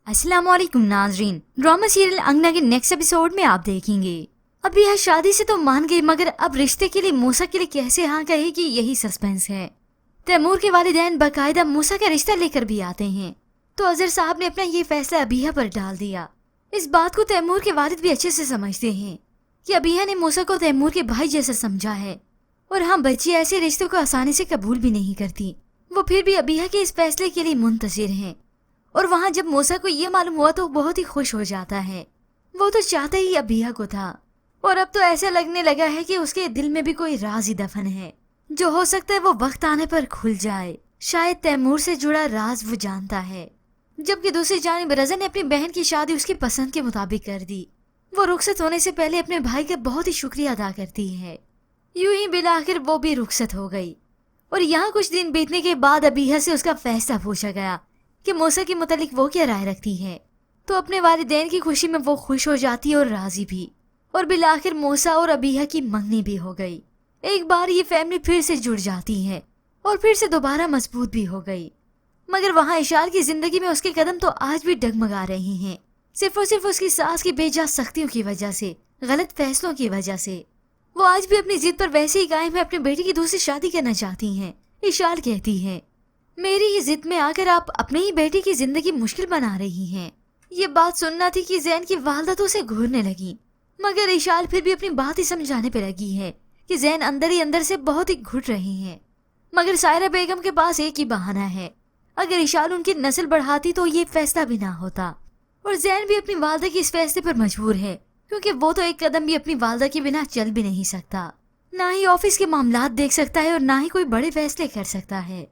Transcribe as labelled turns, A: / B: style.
A: अस्सलाम वालेकुम नाजरीन। ड्रामा सीरियल अंगना के नेक्स्ट एपिसोड में आप देखेंगे अब यह शादी से तो मान गई, मगर अब रिश्ते के लिए मूसा के लिए कैसे हाँ कहेगी, यही सस्पेंस है। तैमूर के वालिदैन बाकायदा मूसा का रिश्ता लेकर भी आते हैं, तो अजहर साहब ने अपना ये फैसला अबीहा पर डाल दिया। इस बात को तैमूर के वालिद भी अच्छे से समझते हैं कि अबीहा ने मूसा को तैमूर के भाई जैसा समझा है, और हाँ, बच्ची ऐसे रिश्तों को आसानी से कबूल भी नहीं करती। वो फिर भी अबीहा के इस फैसले के लिए मुंतजिर हैं। और वहाँ जब मूसा को ये मालूम हुआ तो बहुत ही खुश हो जाता है। वो तो चाहता ही अबीहा को था, और अब तो ऐसा लगने लगा है कि उसके दिल में भी कोई राज ही दफन है, जो हो सकता है वो वक्त आने पर खुल जाए। शायद तैमूर से जुड़ा राज वो जानता है। जबकि दूसरी जानिब रज़ा ने अपनी बहन की शादी उसकी पसंद के मुताबिक कर दी। वो रुखसत होने से पहले अपने भाई का बहुत ही शुक्रिया अदा करती है। यूं ही बिलाखिर वो भी रुखसत हो गई, और यहाँ कुछ दिन बीतने के बाद अबीहा से उसका फैसला पूछा गया कि मूसा के मुतालिक वो क्या राय रखती है। तो अपने वालिदैन की खुशी में वो खुश हो जाती है और राजी भी, और बिलाखिर मूसा और अबीहा की मंगनी भी हो गई। एक बार ये फैमिली फिर से जुड़ जाती है और फिर से दोबारा मजबूत भी हो गई। मगर वहाँ इशाल की जिंदगी में उसके कदम तो आज भी डगमगा रहे हैं, सिर्फ और सिर्फ उसकी सास की बेजा सख्तियों की वजह से, गलत फैसलों की वजह से। वो आज भी अपनी जिद पर वैसे ही कायम है, अपनी बेटी की दूसरी शादी करना चाहती हैं। इशाल कहती है, मेरी ही जिद में आकर आप अपने ही बेटी की जिंदगी मुश्किल बना रही हैं। ये बात सुनना थी कि जैन की वालदा तो उसे घूरने लगी, मगर इशाल फिर भी अपनी बात ही समझाने पर लगी है कि जैन अंदर ही अंदर से बहुत ही घुट रही हैं। मगर सायरा बेगम के पास एक ही बहाना है, अगर इशाल उनकी नस्ल बढ़ाती तो ये फैसला भी ना होता। और जैन भी अपनी वालदा की इस फैसले पर मजबूर है, क्योंकि वो तो एक कदम भी अपनी वालदा के बिना चल भी नहीं सकता, ना ही ऑफिस के मामलात देख सकता है और ना ही कोई बड़े फैसले कर सकता है।